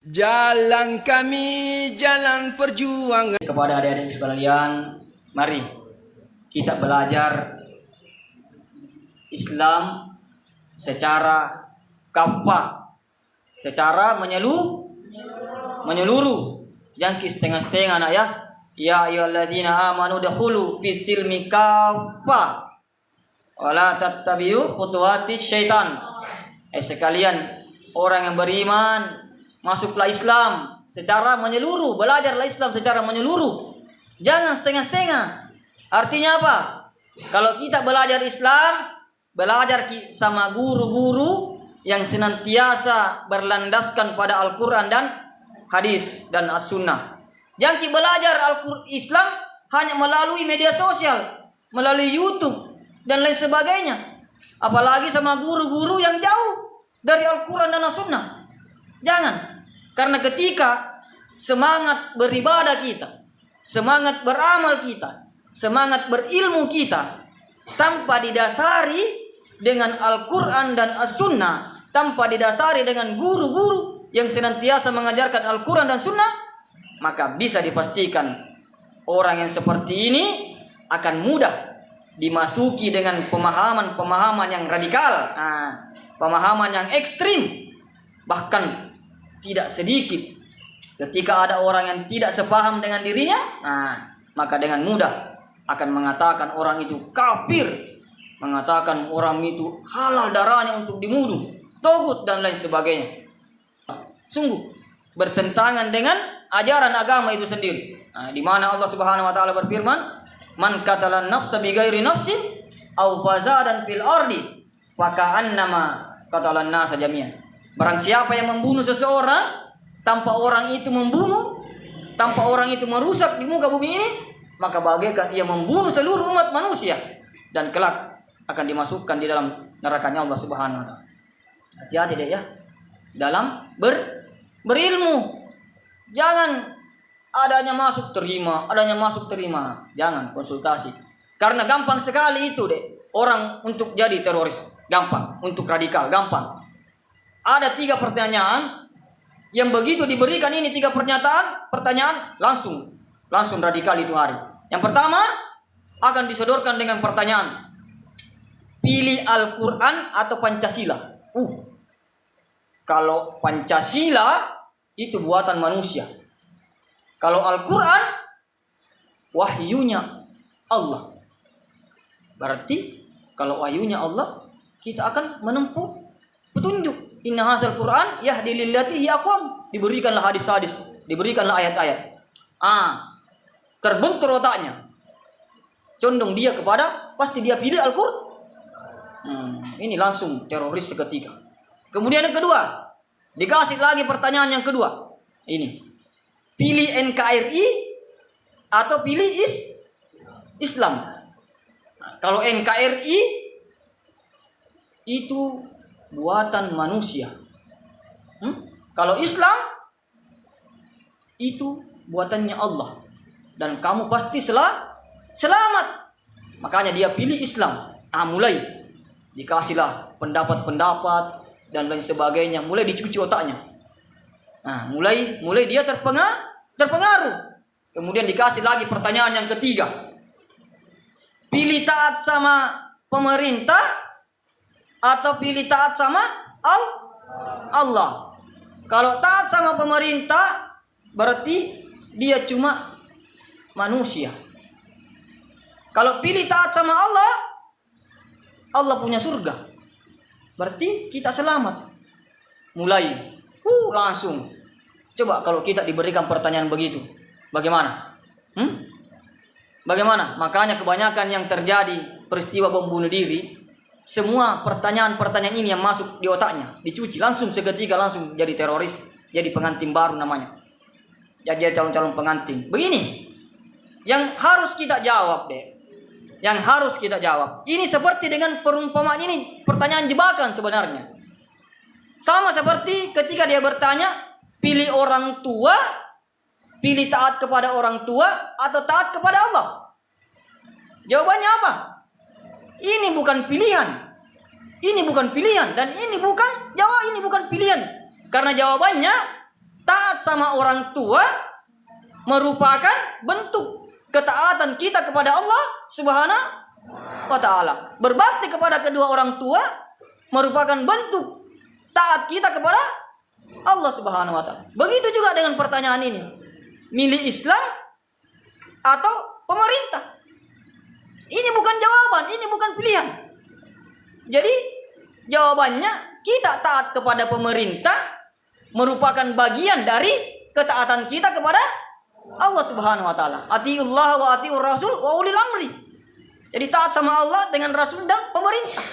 Jalan kami, jalan perjuangan. Kepada adik-adik sekalian, mari kita belajar Islam secara kafah, secara menyeluruh. Jangan setengah-setengah nak ya. Ya ayyuhalladzina amanu dakhulu fis silmi kafah wala tattabi'u khutuwatis syaitan. Sekalian orang yang beriman, masuklah Islam secara menyeluruh, belajarlah Islam secara menyeluruh. Jangan setengah-setengah. Artinya apa? Kalau kita belajar Islam, belajar sama guru-guru yang senantiasa berlandaskan pada Al-Quran dan hadis dan As-Sunnah. Jangan kita belajar Islam hanya melalui media sosial, melalui YouTube dan lain sebagainya. Apalagi sama guru-guru yang jauh dari Al-Quran dan As-Sunnah. Jangan. Karena ketika semangat beribadah kita, semangat beramal kita, semangat berilmu kita tanpa didasari dengan Al-Quran dan As-Sunnah, tanpa didasari dengan guru-guru yang senantiasa mengajarkan Al-Quran dan Sunnah, maka bisa dipastikan orang yang seperti ini akan mudah dimasuki dengan pemahaman-pemahaman yang radikal, pemahaman yang ekstrim. Bahkan tidak sedikit ketika ada orang yang tidak sepaham dengan dirinya, maka dengan mudah akan mengatakan orang itu kafir, mengatakan orang itu halal darahnya untuk dibunuh, togut dan lain sebagainya. Sungguh bertentangan dengan ajaran agama itu sendiri. Di mana Allah Subhanahu wa taala berfirman, "Man qatala nafsa bighairi nafsin aw fasadan fil ardi faka'annama qatalan nasa jami'an." Barang siapa yang membunuh seseorang tanpa orang itu membunuh, tanpa orang itu merusak di muka bumi ini, maka bagaikan ia membunuh seluruh umat manusia dan kelak akan dimasukkan di dalam nerakanya Allah Subhanahu wa taala. Hati-hati deh ya dalam berilmu. Jangan adanya masuk terima, adanya masuk terima. Jangan konsultasi. Karena gampang sekali itu deh orang untuk jadi teroris, gampang, untuk radikal, gampang. Ada 3 pertanyaan yang begitu diberikan ini 3 pertanyaan langsung radikal itu hari. Yang pertama akan disodorkan dengan pertanyaan, pilih Al-Quran atau Pancasila. Kalau Pancasila itu buatan manusia. Kalau Al-Quran wahyunya Allah. Berarti kalau wahyunya Allah, kita akan menempuh petunjuk. Inna hadzal Qur'an yahdi lillati hiya aqwam. Diberikanlah hadis-hadis, diberikanlah ayat-ayat. Terbentur otaknya. Condong dia kepada, pasti dia pilih Al-Qur'an. Ini langsung teroris seketika. Kemudian yang kedua, dikasih lagi pertanyaan yang kedua. Ini. Pilih NKRI atau pilih Islam. Kalau NKRI itu buatan manusia. Kalau Islam itu buatannya Allah dan kamu pasti selamat. Makanya dia pilih Islam. Mulai dikasihlah pendapat-pendapat dan lain sebagainya, mulai dicuci otaknya. Mulai dia terpengaruh. Kemudian dikasih lagi pertanyaan yang ketiga. Pilih taat sama pemerintah atau pilih taat sama Allah. Kalau taat sama pemerintah berarti dia cuma manusia. Kalau pilih taat sama Allah, Allah punya surga. Berarti kita selamat. Mulai langsung. Coba kalau kita diberikan pertanyaan begitu, bagaimana? Bagaimana? Makanya kebanyakan yang terjadi peristiwa bom bunuh diri, semua pertanyaan-pertanyaan ini yang masuk di otaknya, dicuci langsung seketika, langsung jadi teroris, jadi pengantin baru namanya. Jadi calon-calon pengantin. Begini, yang harus kita jawab deh. Yang harus kita jawab. Ini seperti dengan perumpamaan ini, pertanyaan jebakan sebenarnya. Sama seperti ketika dia bertanya, pilih orang tua, pilih taat kepada orang tua atau taat kepada Allah. Jawabannya apa? Ini bukan pilihan. Ini bukan pilihan dan ini bukan pilihan. Karena jawabannya taat sama orang tua merupakan bentuk ketaatan kita kepada Allah Subhanahu wa ta'ala. Berbakti kepada kedua orang tua merupakan bentuk taat kita kepada Allah Subhanahu wa ta'ala. Begitu juga dengan pertanyaan ini. Milih Islam atau pemerintah? Ini bukan jawaban, ini bukan pilihan. Jadi jawabannya kita taat kepada pemerintah merupakan bagian dari ketaatan kita kepada Allah Subhanahu wa ta'ala. Atiullah wa atiur rasul wa ulil amri. Jadi taat sama Allah dengan Rasul dan pemerintah.